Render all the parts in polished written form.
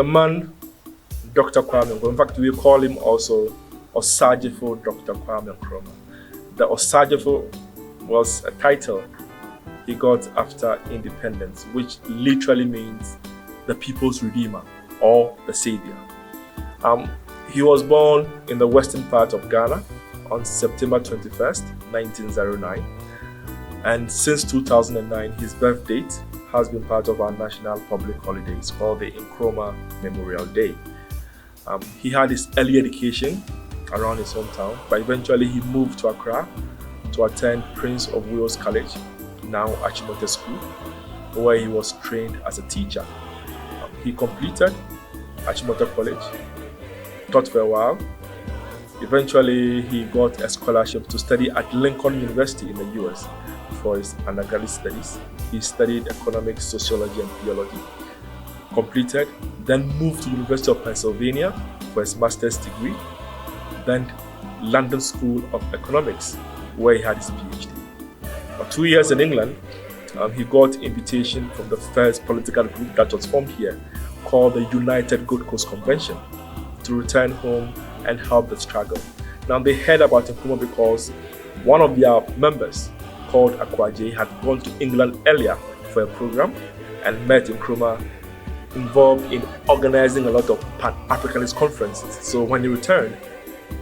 man, Dr. Kwame Nkrumah, in fact, we call him also Osajifo Dr. Kwame Nkrumah. The Osajifo was a title he got after independence, which literally means the people's redeemer or the savior. He was born in the western part of Ghana on September 21st, 1909. And since 2009, his birth date has been part of our national public holidays called the Nkrumah Memorial Day. He had his early education around his hometown, but eventually he moved to Accra to attend Prince of Wales College, now Achimota School, where he was trained as a teacher. He completed Achimota College, taught for a while. Eventually, he got a scholarship to study at Lincoln University in the US for his undergraduate studies. He studied economics, sociology, and theology. Completed, then moved to the University of Pennsylvania for his master's degree, then London School of Economics, where he had his PhD. For 2 years in England, he got invitation from the first political group that was formed here, called the United Gold Coast Convention, to return home and help the struggle. Now they heard about Nkrumah because one of their members, called Akwaje, had gone to England earlier for a program and met Nkrumah, involved in organizing a lot of Pan-Africanist conferences. So when he returned,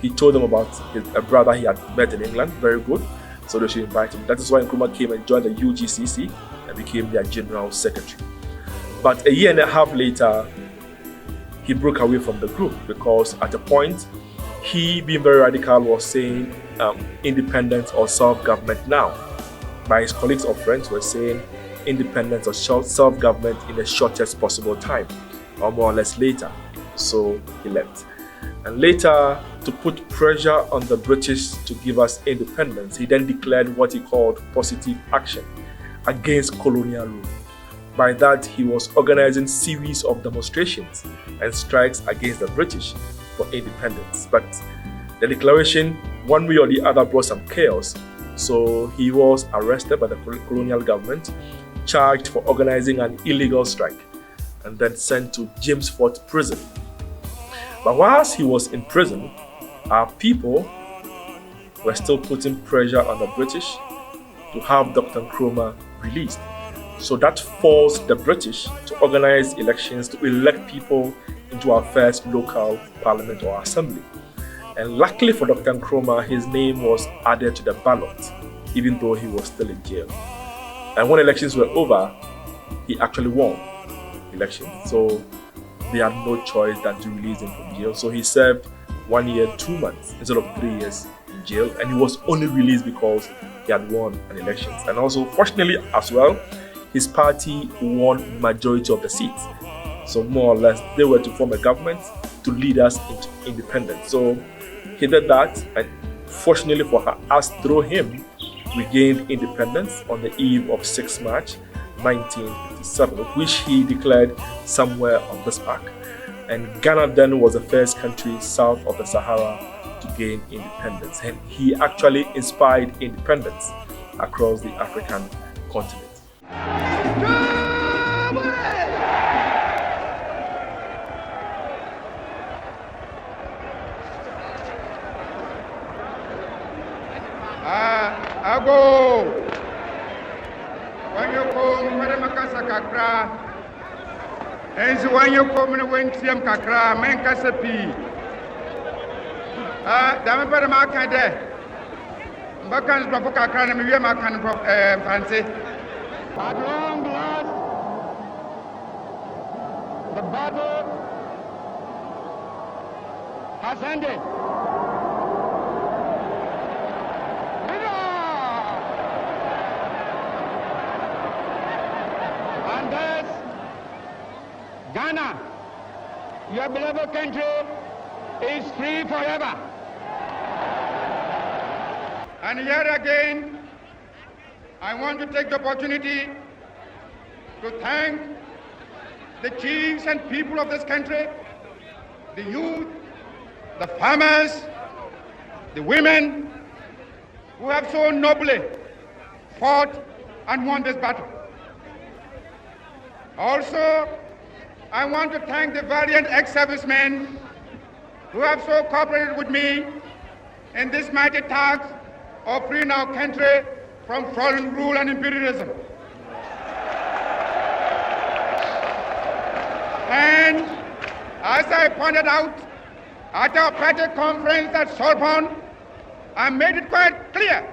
he told them about a brother he had met in England, very good, so they should invite him. That is why Nkrumah came and joined the UGCC and became their general secretary. But a year and a half later, he broke away from the group because at a point, he, being very radical, was saying independence or self-government now. By his colleagues or friends were saying independence or self-government in the shortest possible time, or more or less later. So he left. And later, to put pressure on the British to give us independence, he then declared what he called positive action against colonial rule. By that, he was organizing series of demonstrations and strikes against the British for independence. But the declaration, one way or the other, brought some chaos. So he was arrested by the colonial government, charged for organizing an illegal strike, and then sent to James Fort Prison. But whilst he was in prison, our people were still putting pressure on the British to have Dr. Nkrumah released. So that forced the British to organize elections to elect people into our first local parliament or assembly. And luckily for Dr. Nkrumah, his name was added to the ballot, even though he was still in jail. And when elections were over, he actually won elections. So they had no choice than to release him from jail. So he served 1 year, 2 months instead of 3 years in jail. And he was only released because he had won an election. And also, fortunately as well, his party won majority of the seats. So more or less, they were to form a government to lead us into independence. So he did that, and fortunately for us, through him, we gained independence on the eve of 6 March 1957, which he declared somewhere on this park. And Ghana then was the first country south of the Sahara to gain independence. And he actually inspired independence across the African continent. Ago when you come Makasa Kakra, and when you come and when Tiam Kakra, Menkasapi. Damabara Makade Bakans Babakakran, and Yamakan Fancy. At long last, the battle has ended. And thus, Ghana, your beloved country, is free forever. And here again, I want to take the opportunity to thank the chiefs and people of this country, the youth, the farmers, the women who have so nobly fought and won this battle. Also, I want to thank the valiant ex-servicemen who have so cooperated with me in this mighty task of freeing our country from foreign rule and imperialism. And as I pointed out at our party conference at Sorbonne, I made it quite clear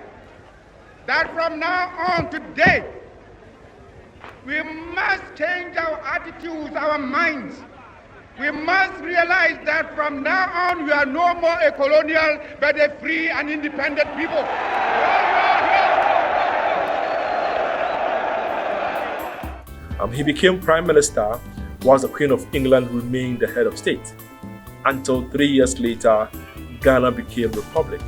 that from now on today, we must change our attitudes, our minds. We must realize that from now on, we are no more a colonial, but a free and independent people. He became Prime Minister whilst the Queen of England remained the head of state. Until 3 years later, Ghana became Republic.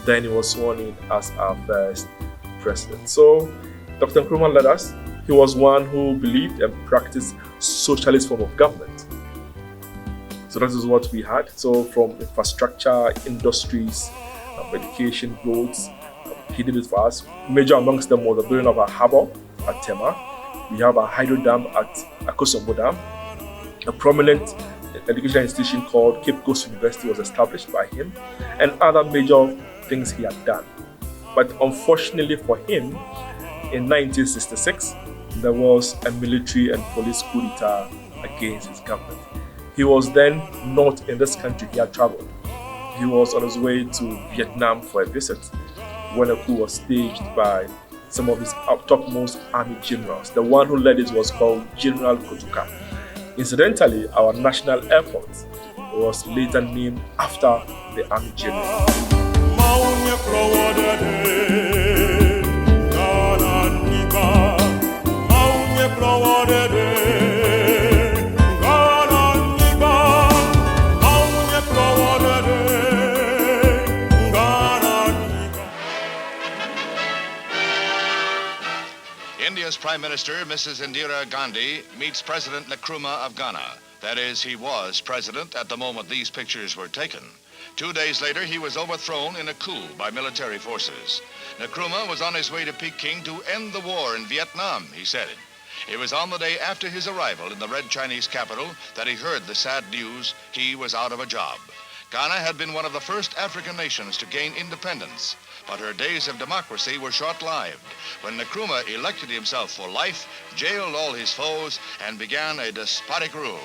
Then he was sworn in as our first president. So, Dr. Nkrumah led us. He was one who believed and practiced socialist form of government. So that is what we had. So from infrastructure, industries, education, roads, he did it for us. Major amongst them was the building of a harbour at Tema. We have a hydro dam at Akosombo Dam. A prominent educational institution called Cape Coast University was established by him, and other major things he had done. But unfortunately for him, in 1966, there was a military and police coup d'etat against his government. He was then not in this country, he had traveled. He was on his way to Vietnam for a visit when a coup was staged by some of his topmost army generals. The one who led it was called General Kotuka. Incidentally, our national airport was later named after the army general. India's Prime Minister, Mrs. Indira Gandhi, meets President Nkrumah of Ghana. That is, he was president at the moment these pictures were taken. 2 days later, he was overthrown in a coup by military forces. Nkrumah was on his way to Peking to end the war in Vietnam, he said. It was on the day after his arrival in the Red Chinese capital that he heard the sad news he was out of a job. Ghana had been one of the first African nations to gain independence, but her days of democracy were short-lived when Nkrumah elected himself for life, jailed all his foes, and began a despotic rule.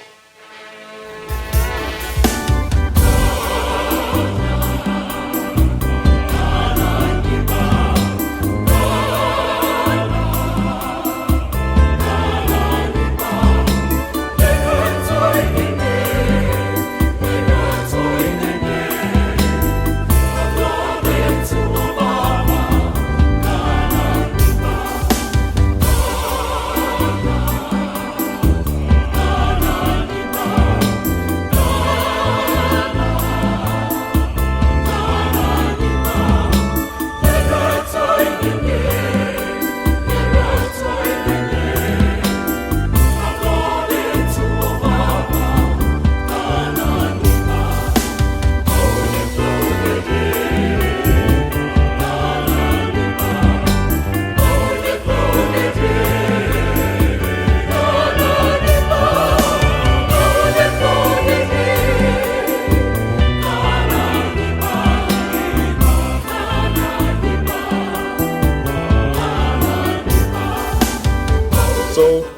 So,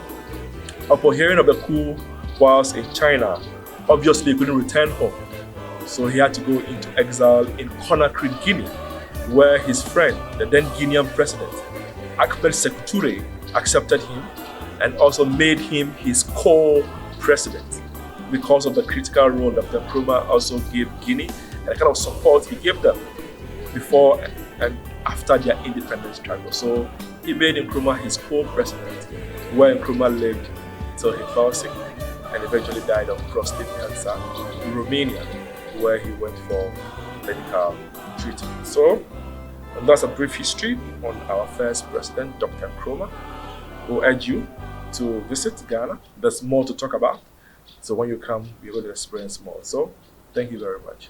upon hearing of the coup whilst in China, obviously he couldn't return home. So he had to go into exile in Conakry, Guinea, where his friend, the then Guinean president, Ahmed Sékou Touré, accepted him and also made him his co-president because of the critical role that Nkrumah also gave Guinea and the kind of support he gave them before and after their independence struggle. So he made Nkrumah his co-president, where Nkrumah lived till he fell sick and eventually died of prostate cancer in Romania, where he went for medical treatment. So, and that's a brief history on our first president, Dr. Nkrumah. We'll urge you to visit Ghana. There's more to talk about. So when you come, you're going to experience more. So, thank you very much.